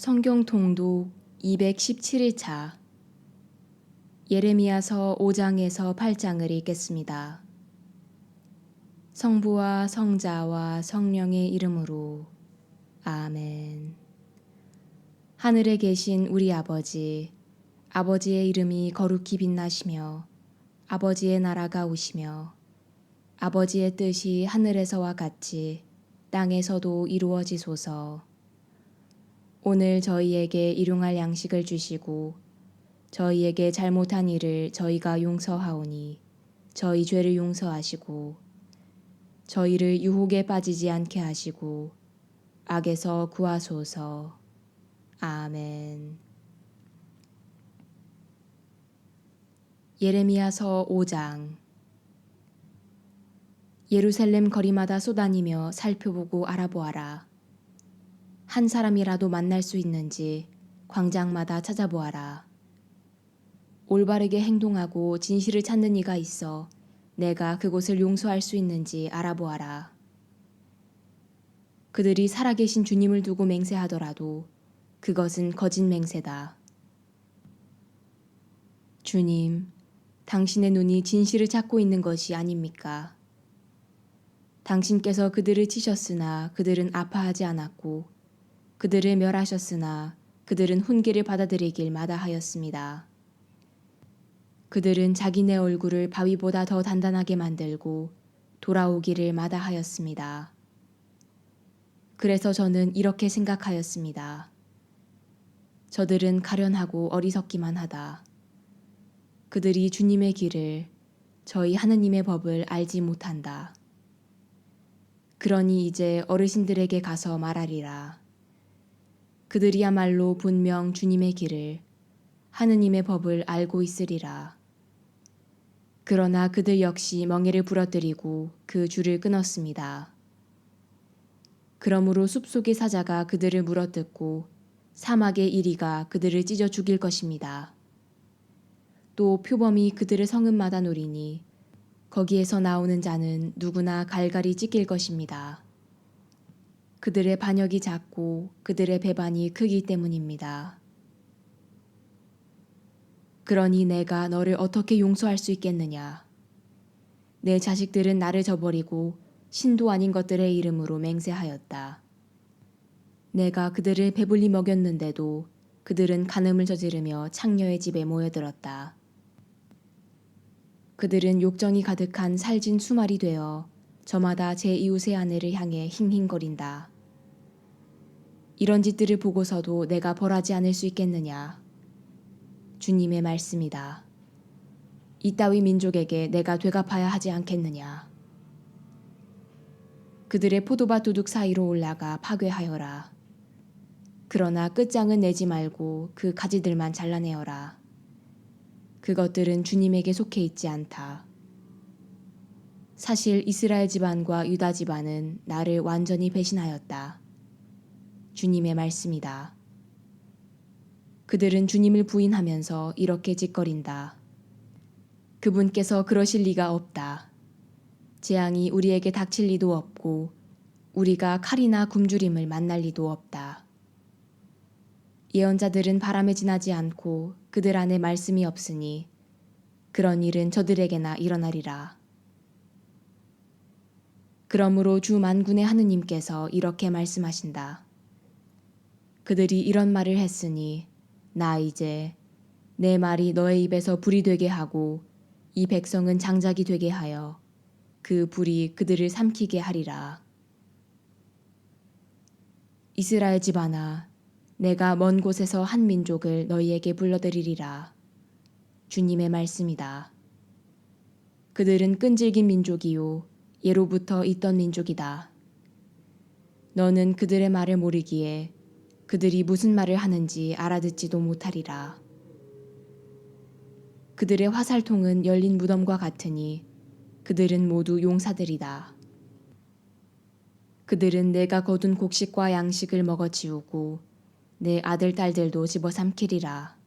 성경 통독 217일차 예레미야서 5장에서 8장을 읽겠습니다. 성부와 성자와 성령의 이름으로 아멘. 하늘에 계신 우리 아버지, 아버지의 이름이 거룩히 빛나시며 아버지의 나라가 오시며 아버지의 뜻이 하늘에서와 같이 땅에서도 이루어지소서. 오늘 저희에게 일용할 양식을 주시고 저희에게 잘못한 일을 저희가 용서하오니 저희 죄를 용서하시고 저희를 유혹에 빠지지 않게 하시고 악에서 구하소서. 아멘. 예레미야서 5장. 예루살렘 거리마다 쏘다니며 살펴보고 알아보아라. 한 사람이라도 만날 수 있는지 광장마다 찾아보아라. 올바르게 행동하고 진실을 찾는 이가 있어 내가 그곳을 용서할 수 있는지 알아보아라. 그들이 살아계신 주님을 두고 맹세하더라도 그것은 거짓 맹세다. 주님, 당신의 눈이 진실을 찾고 있는 것이 아닙니까? 당신께서 그들을 치셨으나 그들은 아파하지 않았고 그들을 멸하셨으나 그들은 훈계를 받아들이길 마다하였습니다. 그들은 자기네 얼굴을 바위보다 더 단단하게 만들고 돌아오기를 마다하였습니다. 그래서 저는 이렇게 생각하였습니다. 저들은 가련하고 어리석기만 하다. 그들이 주님의 길을, 저희 하느님의 법을 알지 못한다. 그러니 이제 어르신들에게 가서 말하리라. 그들이야말로 분명 주님의 길을, 하느님의 법을 알고 있으리라. 그러나 그들 역시 멍에를 부러뜨리고 그 줄을 끊었습니다. 그러므로 숲속의 사자가 그들을 물어뜯고 사막의 이리가 그들을 찢어 죽일 것입니다. 또 표범이 그들의 성읍마다 노리니 거기에서 나오는 자는 누구나 갈갈이 찢길 것입니다. 그들의 반역이 작고 그들의 배반이 크기 때문입니다. 그러니 내가 너를 어떻게 용서할 수 있겠느냐? 내 자식들은 나를 저버리고 신도 아닌 것들의 이름으로 맹세하였다. 내가 그들을 배불리 먹였는데도 그들은 간음을 저지르며 창녀의 집에 모여들었다. 그들은 욕정이 가득한 살진 수말이 되어 저마다 제 이웃의 아내를 향해 힝힝거린다. 이런 짓들을 보고서도 내가 벌하지 않을 수 있겠느냐? 주님의 말씀이다. 이따위 민족에게 내가 되갚아야 하지 않겠느냐? 그들의 포도밭 두둑 사이로 올라가 파괴하여라. 그러나 끝장은 내지 말고 그 가지들만 잘라내어라. 그것들은 주님에게 속해 있지 않다. 사실 이스라엘 집안과 유다 집안은 나를 완전히 배신하였다. 주님의 말씀이다. 그들은 주님을 부인하면서 이렇게 짓거린다. 그분께서 그러실 리가 없다. 재앙이 우리에게 닥칠 리도 없고 우리가 칼이나 굶주림을 만날 리도 없다. 예언자들은 바람에 지나지 않고 그들 안에 말씀이 없으니 그런 일은 저들에게나 일어나리라. 그러므로 주 만군의 하느님께서 이렇게 말씀하신다. 그들이 이런 말을 했으니 나 이제 내 말이 너의 입에서 불이 되게 하고 이 백성은 장작이 되게 하여 그 불이 그들을 삼키게 하리라. 이스라엘 집안아, 내가 먼 곳에서 한 민족을 너희에게 불러들이리라. 주님의 말씀이다. 그들은 끈질긴 민족이요 예로부터 있던 민족이다. 너는 그들의 말을 모르기에 그들이 무슨 말을 하는지 알아듣지도 못하리라. 그들의 화살통은 열린 무덤과 같으니 그들은 모두 용사들이다. 그들은 내가 거둔 곡식과 양식을 먹어치우고 내 아들 딸들도 집어삼키리라.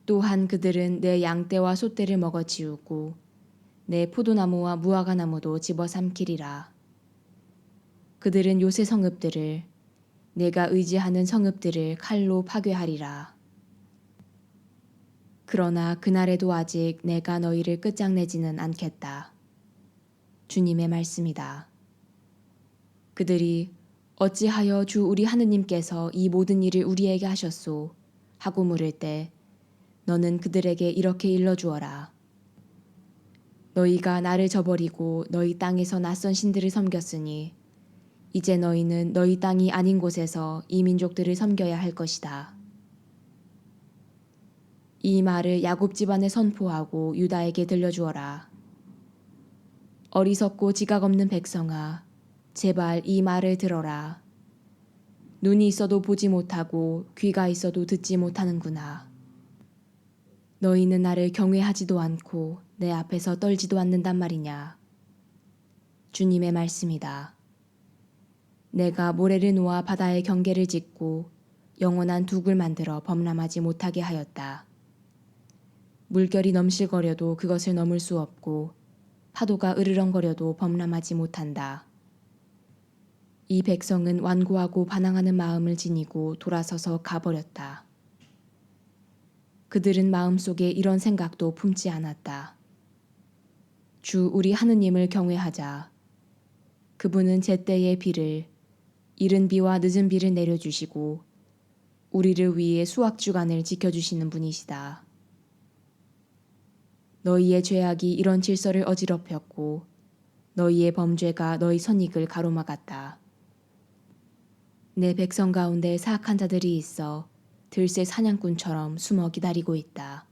또한 그들은 내 양떼와 소떼를 먹어치우고 내 포도나무와 무화과나무도 집어삼키리라. 그들은 요새 성읍들을 내가 의지하는 성읍들을 칼로 파괴하리라. 그러나 그날에도 아직 내가 너희를 끝장내지는 않겠다. 주님의 말씀이다. 그들이 어찌하여 주 우리 하느님께서 이 모든 일을 우리에게 하셨소? 하고 물을 때 너는 그들에게 이렇게 일러주어라. 너희가 나를 저버리고 너희 땅에서 낯선 신들을 섬겼으니 이제 너희는 너희 땅이 아닌 곳에서 이 민족들을 섬겨야 할 것이다. 이 말을 야곱 집안에 선포하고 유다에게 들려주어라. 어리석고 지각 없는 백성아, 제발 이 말을 들어라. 눈이 있어도 보지 못하고 귀가 있어도 듣지 못하는구나. 너희는 나를 경외하지도 않고 내 앞에서 떨지도 않는단 말이냐. 주님의 말씀이다. 내가 모래를 놓아 바다에 경계를 짓고 영원한 둑을 만들어 범람하지 못하게 하였다. 물결이 넘실거려도 그것을 넘을 수 없고 파도가 으르렁거려도 범람하지 못한다. 이 백성은 완고하고 반항하는 마음을 지니고 돌아서서 가버렸다. 그들은 마음속에 이런 생각도 품지 않았다. 주 우리 하느님을 경외하자. 그분은 제때의 비를, 이른 비와 늦은 비를 내려주시고 우리를 위해 수확주간을 지켜주시는 분이시다. 너희의 죄악이 이런 질서를 어지럽혔고 너희의 범죄가 너희 선익을 가로막았다. 내 백성 가운데 사악한 자들이 있어 들새 사냥꾼처럼 숨어 기다리고 있다.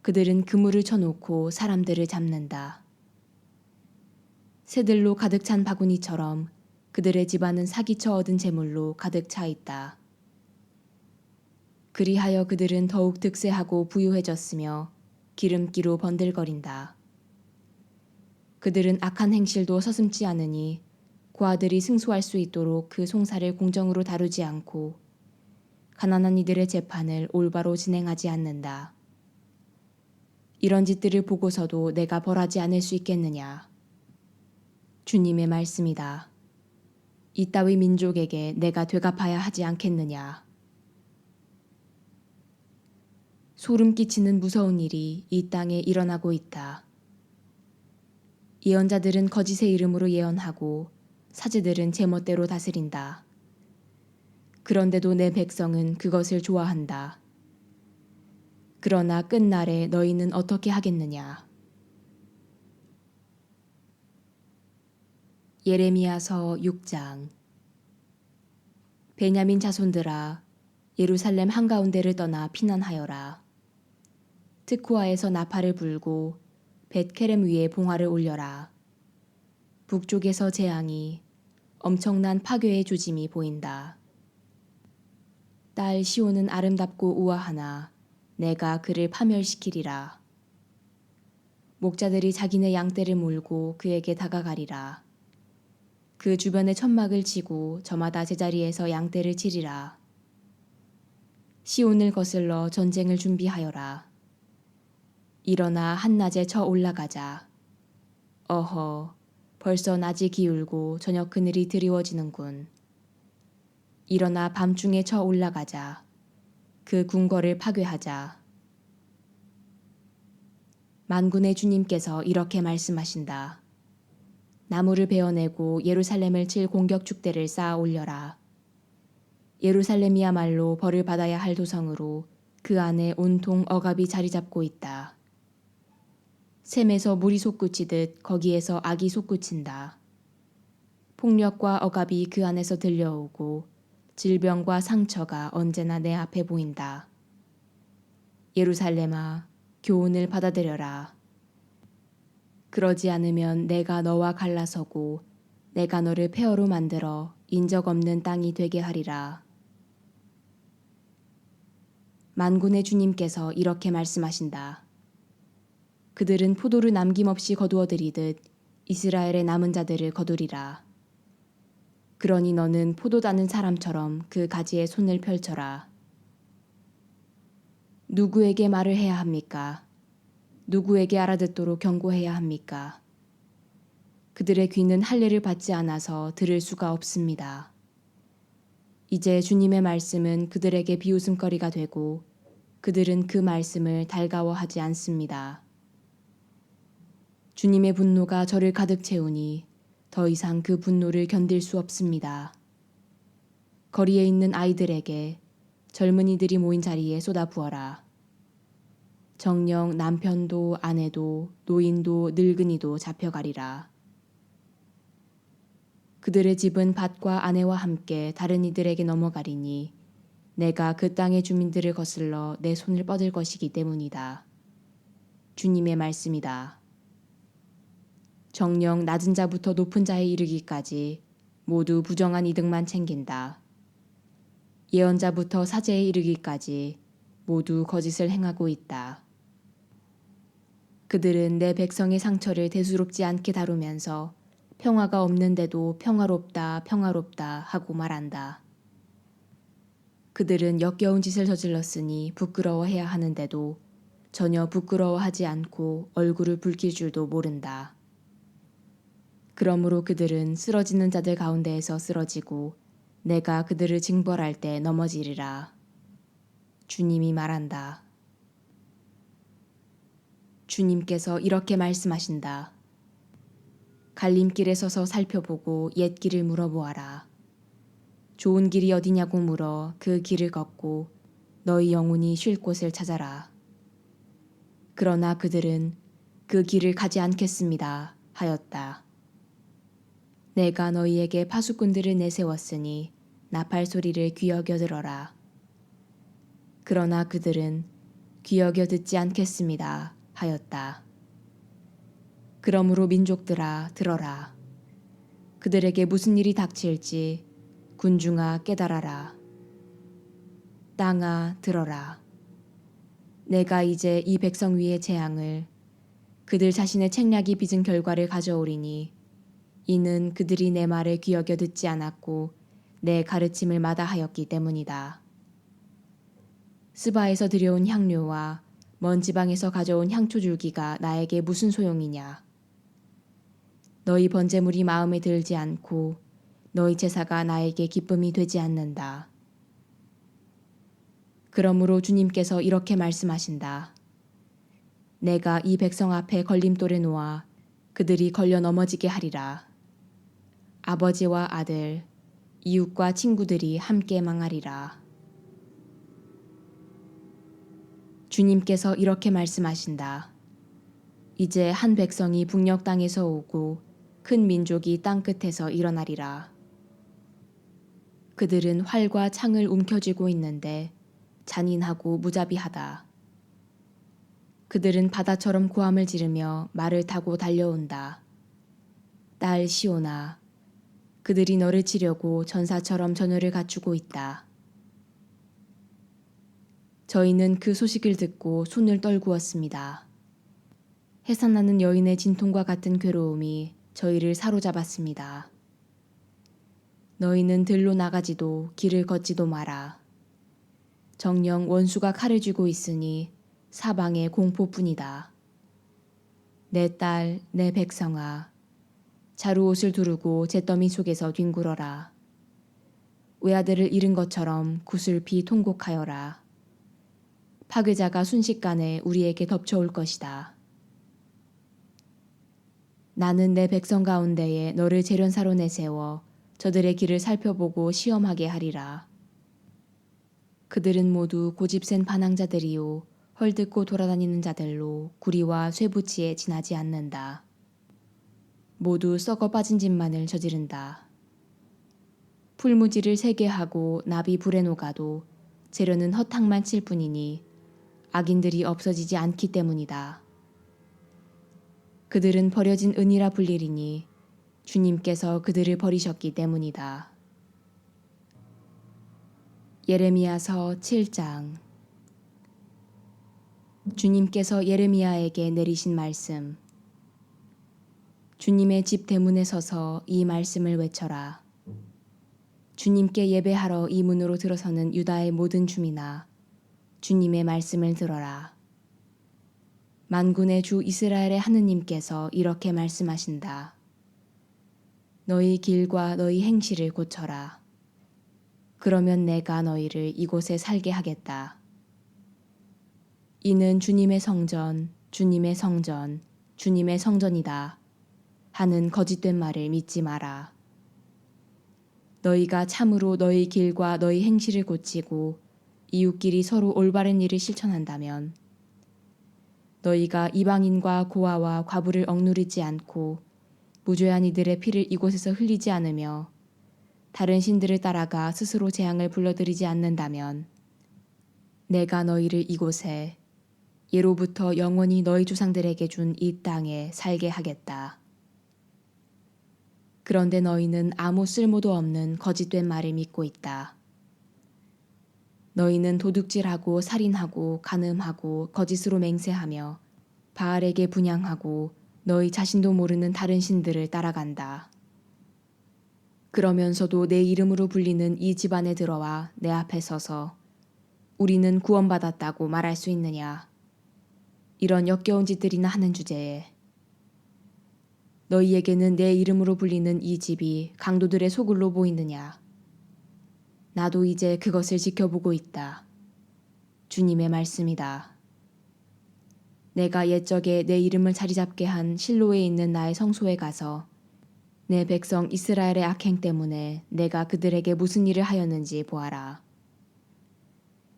그들은 그물을 쳐놓고 사람들을 잡는다. 새들로 가득 찬 바구니처럼 그들의 집안은 사기쳐 얻은 재물로 가득 차 있다. 그리하여 그들은 더욱 득세하고 부유해졌으며 기름기로 번들거린다. 그들은 악한 행실도 서슴지 않으니 고아들이 승소할 수 있도록 그 송사를 공정으로 다루지 않고 가난한 이들의 재판을 올바로 진행하지 않는다. 이런 짓들을 보고서도 내가 벌하지 않을 수 있겠느냐. 주님의 말씀이다. 이따위 민족에게 내가 되갚아야 하지 않겠느냐. 소름 끼치는 무서운 일이 이 땅에 일어나고 있다. 예언자들은 거짓의 이름으로 예언하고 사제들은 제멋대로 다스린다. 그런데도 내 백성은 그것을 좋아한다. 그러나 끝날에 너희는 어떻게 하겠느냐. 예레미야서 6장. 베냐민 자손들아, 예루살렘 한가운데를 떠나 피난하여라. 트쿠아에서 나팔을 불고 벳케렘 위에 봉화를 올려라. 북쪽에서 재앙이, 엄청난 파괴의 조짐이 보인다. 딸 시온은 아름답고 우아하나 내가 그를 파멸시키리라. 목자들이 자기네 양떼를 몰고 그에게 다가가리라. 그 주변에 천막을 치고 저마다 제자리에서 양떼를 치리라. 시온을 거슬러 전쟁을 준비하여라. 일어나 한낮에 쳐 올라가자. 어허, 벌써 낮이 기울고 저녁 그늘이 드리워지는군. 일어나 밤중에 쳐 올라가자. 그 궁궐을 파괴하자. 만군의 주님께서 이렇게 말씀하신다. 나무를 베어내고 예루살렘을 칠 공격 축대를 쌓아 올려라. 예루살렘이야말로 벌을 받아야 할 도성으로 그 안에 온통 억압이 자리 잡고 있다. 샘에서 물이 솟구치듯 거기에서 악이 솟구친다. 폭력과 억압이 그 안에서 들려오고 질병과 상처가 언제나 내 앞에 보인다. 예루살렘아, 교훈을 받아들여라. 그러지 않으면 내가 너와 갈라서고 내가 너를 폐허로 만들어 인적 없는 땅이 되게 하리라. 만군의 주님께서 이렇게 말씀하신다. 그들은 포도를 남김없이 거두어들이듯 이스라엘의 남은 자들을 거두리라. 그러니 너는 포도 따는 사람처럼 그 가지에 손을 펼쳐라. 누구에게 말을 해야 합니까? 누구에게 알아듣도록 경고해야 합니까? 그들의 귀는 할례를 받지 않아서 들을 수가 없습니다. 이제 주님의 말씀은 그들에게 비웃음거리가 되고 그들은 그 말씀을 달가워하지 않습니다. 주님의 분노가 저를 가득 채우니 더 이상 그 분노를 견딜 수 없습니다. 거리에 있는 아이들에게 젊은이들이 모인 자리에 쏟아부어라. 정녕 남편도 아내도 노인도 늙은이도 잡혀가리라. 그들의 집은 밭과 아내와 함께 다른 이들에게 넘어가리니 내가 그 땅의 주민들을 거슬러 내 손을 뻗을 것이기 때문이다. 주님의 말씀이다. 정녕 낮은 자부터 높은 자에 이르기까지 모두 부정한 이득만 챙긴다. 예언자부터 사제에 이르기까지 모두 거짓을 행하고 있다. 그들은 내 백성의 상처를 대수롭지 않게 다루면서 평화가 없는데도 평화롭다, 평화롭다 하고 말한다. 그들은 역겨운 짓을 저질렀으니 부끄러워해야 하는데도 전혀 부끄러워하지 않고 얼굴을 붉힐 줄도 모른다. 그러므로 그들은 쓰러지는 자들 가운데에서 쓰러지고 내가 그들을 징벌할 때 넘어지리라. 주님이 말한다. 주님께서 이렇게 말씀하신다. 갈림길에 서서 살펴보고 옛 길을 물어보아라. 좋은 길이 어디냐고 물어 그 길을 걷고 너희 영혼이 쉴 곳을 찾아라. 그러나 그들은 그 길을 가지 않겠습니다 하였다. 내가 너희에게 파수꾼들을 내세웠으니 나팔 소리를 귀여겨 들어라. 그러나 그들은 귀여겨 듣지 않겠습니다 하였다. 그러므로 민족들아 들어라. 그들에게 무슨 일이 닥칠지 군중아 깨달아라. 땅아 들어라. 내가 이제 이 백성 위의 재앙을 그들 자신의 책략이 빚은 결과를 가져오리니 이는 그들이 내 말을 귀여겨 듣지 않았고 내 가르침을 마다하였기 때문이다. 스바에서 들여온 향료와 먼 지방에서 가져온 향초줄기가 나에게 무슨 소용이냐. 너희 번제물이 마음에 들지 않고 너희 제사가 나에게 기쁨이 되지 않는다. 그러므로 주님께서 이렇게 말씀하신다. 내가 이 백성 앞에 걸림돌에 놓아 그들이 걸려 넘어지게 하리라. 아버지와 아들, 이웃과 친구들이 함께 망하리라. 주님께서 이렇게 말씀하신다. 이제 한 백성이 북녘 땅에서 오고 큰 민족이 땅 끝에서 일어나리라. 그들은 활과 창을 움켜쥐고 있는데 잔인하고 무자비하다. 그들은 바다처럼 고함을 지르며 말을 타고 달려온다. 딸 시온아, 그들이 너를 치려고 전사처럼 전열을 갖추고 있다. 저희는 그 소식을 듣고 손을 떨구었습니다. 해산하는 여인의 진통과 같은 괴로움이 저희를 사로잡았습니다. 너희는 들로 나가지도 길을 걷지도 마라. 정녕 원수가 칼을 쥐고 있으니 사방의 공포뿐이다. 내 딸, 내 백성아, 자루옷을 두르고 잿더미 속에서 뒹굴어라. 외아들을 잃은 것처럼 구슬피 통곡하여라. 파괴자가 순식간에 우리에게 덮쳐올 것이다. 나는 내 백성 가운데에 너를 재련사로 내세워 저들의 길을 살펴보고 시험하게 하리라. 그들은 모두 고집센 반항자들이요 헐뜯고 돌아다니는 자들로 구리와 쇠붙이에 지나지 않는다. 모두 썩어 빠진 짓만을 저지른다. 풀무지를 세게 하고 나비 불에 녹아도 재료는 허탕만 칠 뿐이니 악인들이 없어지지 않기 때문이다. 그들은 버려진 은이라 불리리니 주님께서 그들을 버리셨기 때문이다. 예레미야서 7장. 주님께서 예레미야에게 내리신 말씀. 주님의 집 대문에 서서 이 말씀을 외쳐라. 주님께 예배하러 이 문으로 들어서는 유다의 모든 주민아, 주님의 말씀을 들어라. 만군의 주 이스라엘의 하느님께서 이렇게 말씀하신다. 너희 길과 너희 행실을 고쳐라. 그러면 내가 너희를 이곳에 살게 하겠다. 이는 주님의 성전, 주님의 성전, 주님의 성전이다 하는 거짓된 말을 믿지 마라. 너희가 참으로 너희 길과 너희 행실을 고치고 이웃끼리 서로 올바른 일을 실천한다면 너희가 이방인과 고아와 과부를 억누르지 않고 무죄한 이들의 피를 이곳에서 흘리지 않으며 다른 신들을 따라가 스스로 재앙을 불러들이지 않는다면 내가 너희를 이곳에 예로부터 영원히 너희 조상들에게 준 이 땅에 살게 하겠다. 그런데 너희는 아무 쓸모도 없는 거짓된 말을 믿고 있다. 너희는 도둑질하고 살인하고 간음하고 거짓으로 맹세하며 바알에게 분향하고 너희 자신도 모르는 다른 신들을 따라간다. 그러면서도 내 이름으로 불리는 이 집안에 들어와 내 앞에 서서 우리는 구원받았다고 말할 수 있느냐. 이런 역겨운 짓들이나 하는 주제에 너희에게는 내 이름으로 불리는 이 집이 강도들의 소굴로 보이느냐. 나도 이제 그것을 지켜보고 있다. 주님의 말씀이다. 내가 옛적에 내 이름을 자리잡게 한 실로에 있는 나의 성소에 가서 내 백성 이스라엘의 악행 때문에 내가 그들에게 무슨 일을 하였는지 보아라.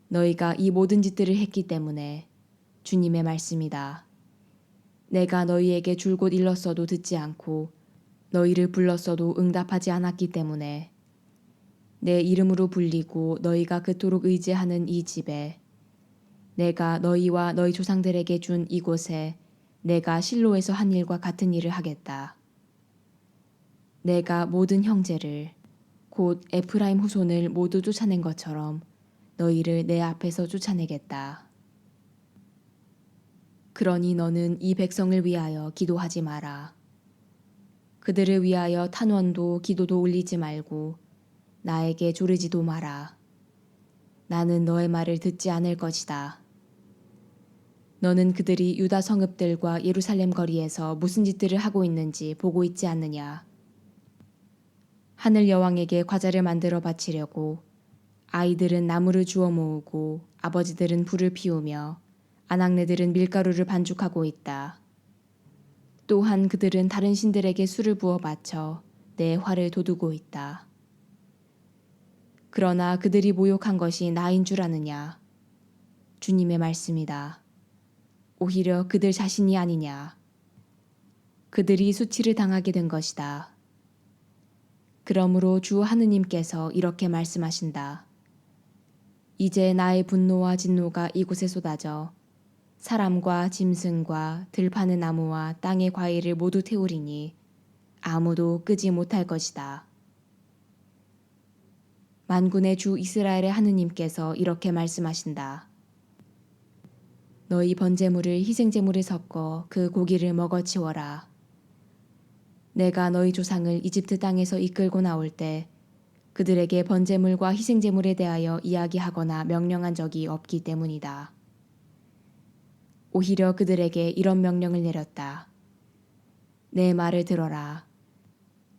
너희가 이 모든 짓들을 했기 때문에 주님의 말씀이다. 내가 너희에게 줄곧 일렀어도 듣지 않고 너희를 불렀어도 응답하지 않았기 때문에 내 이름으로 불리고 너희가 그토록 의지하는 이 집에 내가 너희와 너희 조상들에게 준 이곳에 내가 실로에서 한 일과 같은 일을 하겠다. 내가 모든 형제를 곧 에프라임 후손을 모두 쫓아낸 것처럼 너희를 내 앞에서 쫓아내겠다. 그러니 너는 이 백성을 위하여 기도하지 마라. 그들을 위하여 탄원도 기도도 올리지 말고 나에게 조르지도 마라. 나는 너의 말을 듣지 않을 것이다. 너는 그들이 유다 성읍들과 예루살렘 거리에서 무슨 짓들을 하고 있는지 보고 있지 않느냐. 하늘 여왕에게 과자를 만들어 바치려고 아이들은 나무를 주워 모으고 아버지들은 불을 피우며 아낙네들은 밀가루를 반죽하고 있다. 또한 그들은 다른 신들에게 술을 부어 바쳐 내 화를 돋우고 있다. 그러나 그들이 모욕한 것이 나인 줄 아느냐. 주님의 말씀이다. 오히려 그들 자신이 아니냐. 그들이 수치를 당하게 된 것이다. 그러므로 주 하느님께서 이렇게 말씀하신다. 이제 나의 분노와 진노가 이곳에 쏟아져 사람과 짐승과 들파는 나무와 땅의 과일을 모두 태우리니 아무도 끄지 못할 것이다. 만군의 주 이스라엘의 하느님께서 이렇게 말씀하신다. 너희 번제물을 희생제물에 섞어 그 고기를 먹어치워라. 내가 너희 조상을 이집트 땅에서 이끌고 나올 때 그들에게 번제물과 희생제물에 대하여 이야기하거나 명령한 적이 없기 때문이다. 오히려 그들에게 이런 명령을 내렸다. 내 말을 들어라.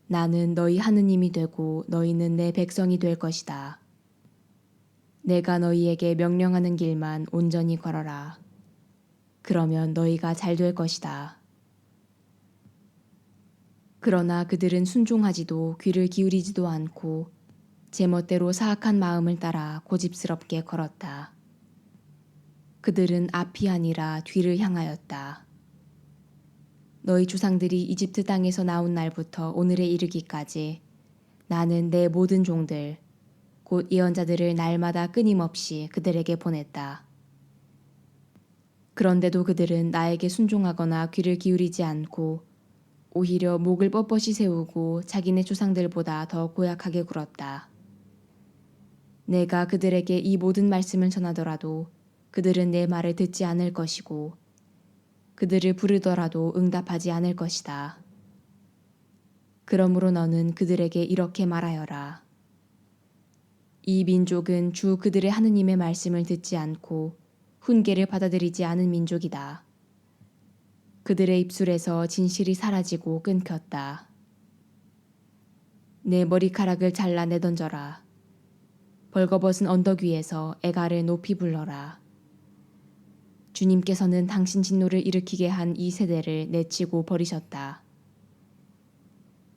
나는 너희 하느님이 되고 너희는 내 백성이 될 것이다. 내가 너희에게 명령하는 길만 온전히 걸어라. 그러면 너희가 잘 될 것이다. 그러나 그들은 순종하지도 귀를 기울이지도 않고 제멋대로 사악한 마음을 따라 고집스럽게 걸었다. 그들은 앞이 아니라 뒤를 향하였다. 너희 조상들이 이집트 땅에서 나온 날부터 오늘에 이르기까지 나는 내 모든 종들 곧 예언자들을 날마다 끊임없이 그들에게 보냈다. 그런데도 그들은 나에게 순종하거나 귀를 기울이지 않고 오히려 목을 뻣뻣이 세우고 자기네 조상들보다 더 고약하게 굴었다. 내가 그들에게 이 모든 말씀을 전하더라도 그들은 내 말을 듣지 않을 것이고 그들을 부르더라도 응답하지 않을 것이다. 그러므로 너는 그들에게 이렇게 말하여라. 이 민족은 주 그들의 하느님의 말씀을 듣지 않고 훈계를 받아들이지 않은 민족이다. 그들의 입술에서 진실이 사라지고 끊겼다. 내 머리카락을 잘라 내던져라. 벌거벗은 언덕 위에서 애가를 높이 불러라. 주님께서는 당신 진노를 일으키게 한 이 세대를 내치고 버리셨다.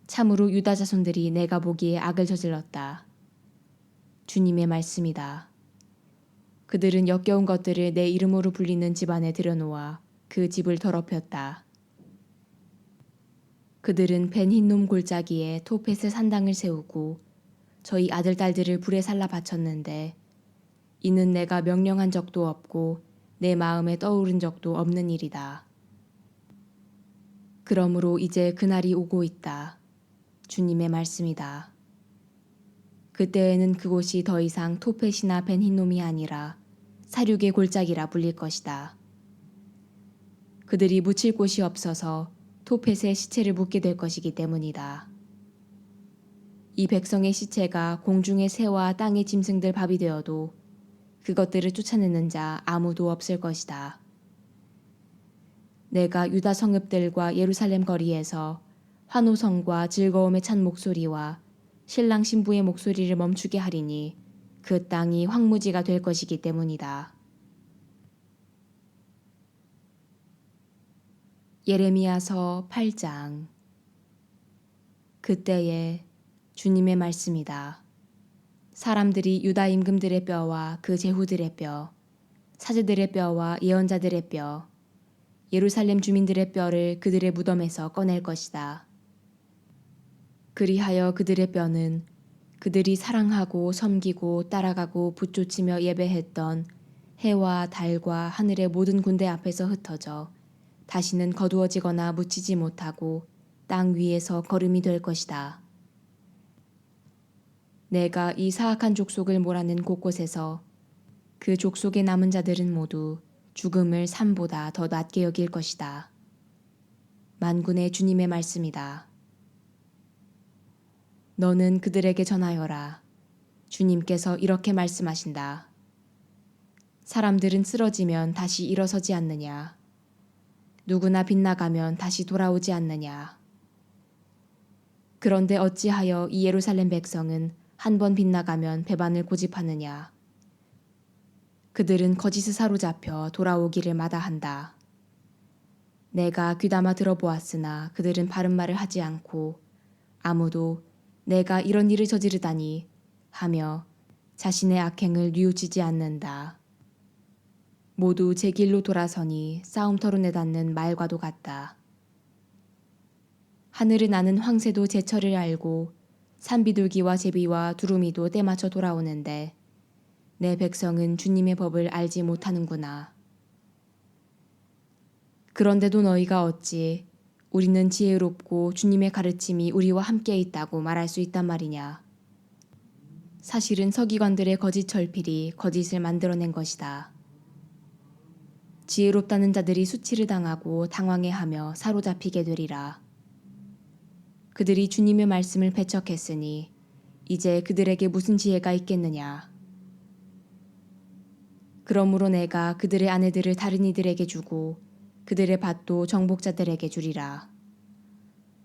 참으로 유다 자손들이 내가 보기에 악을 저질렀다. 주님의 말씀이다. 그들은 역겨운 것들을 내 이름으로 불리는 집안에 들여놓아 그 집을 더럽혔다. 그들은 벤 흰놈 골짜기에 토펫의 산당을 세우고 저희 아들 딸들을 불에 살라 바쳤는데 이는 내가 명령한 적도 없고 내 마음에 떠오른 적도 없는 일이다. 그러므로 이제 그날이 오고 있다. 주님의 말씀이다. 그때에는 그곳이 더 이상 토펫이나 벤 흰놈이 아니라 사륙의 골짜기라 불릴 것이다. 그들이 묻힐 곳이 없어서 토펫에 시체를 묻게 될 것이기 때문이다. 이 백성의 시체가 공중의 새와 땅의 짐승들 밥이 되어도 그것들을 쫓아내는 자 아무도 없을 것이다. 내가 유다 성읍들과 예루살렘 거리에서 환호성과 즐거움에 찬 목소리와 신랑 신부의 목소리를 멈추게 하리니 그 땅이 황무지가 될 것이기 때문이다. 예레미야서 8장. 그때에 주님의 말씀이다. 사람들이 유다 임금들의 뼈와 그 제후들의 뼈, 사제들의 뼈와 예언자들의 뼈, 예루살렘 주민들의 뼈를 그들의 무덤에서 꺼낼 것이다. 그리하여 그들의 뼈는 그들이 사랑하고 섬기고 따라가고 붙쫓으며 예배했던 해와 달과 하늘의 모든 군대 앞에서 흩어져 다시는 거두어지거나 묻히지 못하고 땅 위에서 거름이 될 것이다. 내가 이 사악한 족속을 몰아낸 곳곳에서 그 족속의 남은 자들은 모두 죽음을 삶보다 더 낮게 여길 것이다. 만군의 주님의 말씀이다. 너는 그들에게 전하여라. 주님께서 이렇게 말씀하신다. 사람들은 쓰러지면 다시 일어서지 않느냐. 누구나 빗나가면 다시 돌아오지 않느냐. 그런데 어찌하여 이 예루살렘 백성은 한 번 빗나가면 배반을 고집하느냐. 그들은 거짓에 사로잡혀 돌아오기를 마다한다. 내가 귀담아 들어보았으나 그들은 바른 말을 하지 않고 아무도 내가 이런 일을 저지르다니 하며 자신의 악행을 뉘우치지 않는다. 모두 제 길로 돌아서니 싸움터로 내닫는 말과도 같다. 하늘을 나는 황새도 제철을 알고 산비둘기와 제비와 두루미도 때맞춰 돌아오는데 내 백성은 주님의 법을 알지 못하는구나. 그런데도 너희가 어찌 우리는 지혜롭고 주님의 가르침이 우리와 함께 있다고 말할 수 있단 말이냐. 사실은 서기관들의 거짓 철필이 거짓을 만들어낸 것이다. 지혜롭다는 자들이 수치를 당하고 당황해하며 사로잡히게 되리라. 그들이 주님의 말씀을 배척했으니 이제 그들에게 무슨 지혜가 있겠느냐. 그러므로 내가 그들의 아내들을 다른 이들에게 주고 그들의 밭도 정복자들에게 주리라.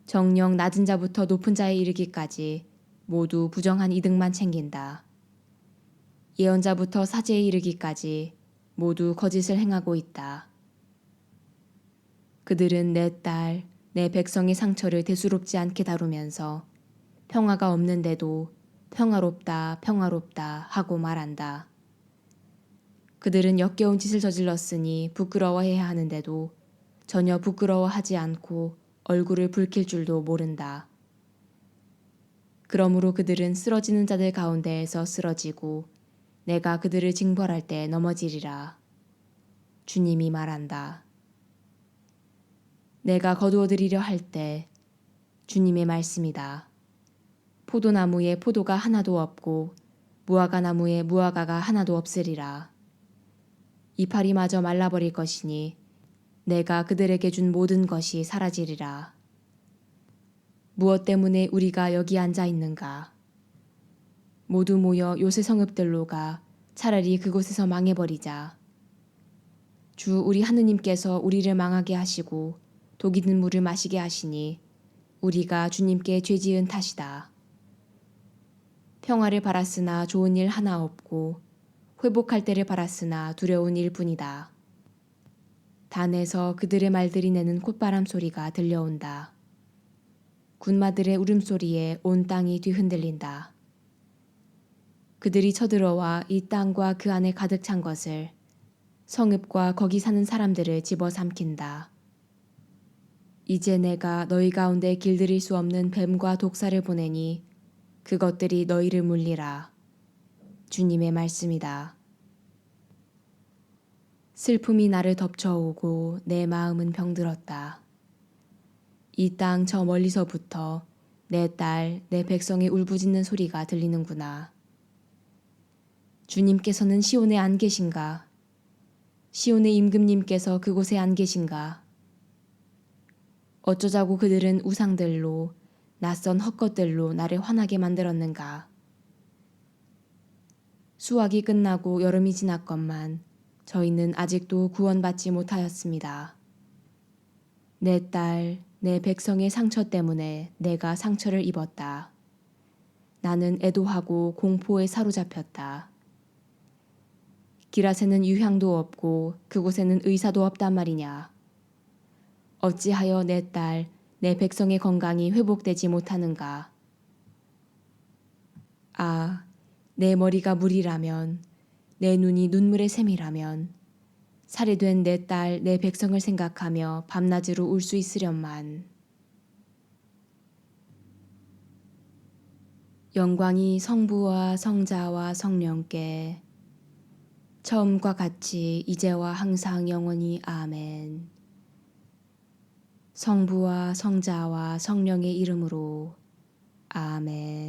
정녕 낮은 자부터 높은 자에 이르기까지 모두 부정한 이득만 챙긴다. 예언자부터 사제에 이르기까지 모두 거짓을 행하고 있다. 그들은 내 딸, 내 백성의 상처를 대수롭지 않게 다루면서 평화가 없는데도 평화롭다, 평화롭다 하고 말한다. 그들은 역겨운 짓을 저질렀으니 부끄러워해야 하는데도 전혀 부끄러워하지 않고 얼굴을 붉힐 줄도 모른다. 그러므로 그들은 쓰러지는 자들 가운데에서 쓰러지고 내가 그들을 징벌할 때 넘어지리라. 주님이 말한다. 내가 거두어들이려 할 때 주님의 말씀이다. 포도나무에 포도가 하나도 없고 무화과 나무에 무화과가 하나도 없으리라. 이파리 마저 말라버릴 것이니 내가 그들에게 준 모든 것이 사라지리라. 무엇 때문에 우리가 여기 앉아 있는가? 모두 모여 요새 성읍들로 가 차라리 그곳에서 망해버리자. 주 우리 하느님께서 우리를 망하게 하시고 독이 든 물을 마시게 하시니 우리가 주님께 죄지은 탓이다. 평화를 바랐으나 좋은 일 하나 없고 회복할 때를 바랐으나 두려운 일뿐이다. 단에서 그들의 말들이 내는 콧바람 소리가 들려온다. 군마들의 울음소리에 온 땅이 뒤흔들린다. 그들이 쳐들어와 이 땅과 그 안에 가득 찬 것을, 성읍과 거기 사는 사람들을 집어삼킨다. 이제 내가 너희 가운데 길들일 수 없는 뱀과 독사를 보내니 그것들이 너희를 물리라. 주님의 말씀이다. 슬픔이 나를 덮쳐오고 내 마음은 병들었다. 이 땅 저 멀리서부터 내 딸, 내 백성의 울부짖는 소리가 들리는구나. 주님께서는 시온에 안 계신가? 시온의 임금님께서 그곳에 안 계신가? 어쩌자고 그들은 우상들로, 낯선 헛것들로 나를 화나게 만들었는가? 수확이 끝나고 여름이 지났건만 저희는 아직도 구원받지 못하였습니다. 내 딸, 내 백성의 상처 때문에 내가 상처를 입었다. 나는 애도하고 공포에 사로잡혔다. 기랏에는 유향도 없고 그곳에는 의사도 없단 말이냐. 어찌하여 내 딸, 내 백성의 건강이 회복되지 못하는가. 아, 내 머리가 물이라면, 내 눈이 눈물의 샘이라면, 살해된 내 딸, 내 백성을 생각하며 밤낮으로 울 수 있으련만. 영광이 성부와 성자와 성령께 처음과 같이 이제와 항상 영원히 아멘. 성부와 성자와 성령의 이름으로 아멘.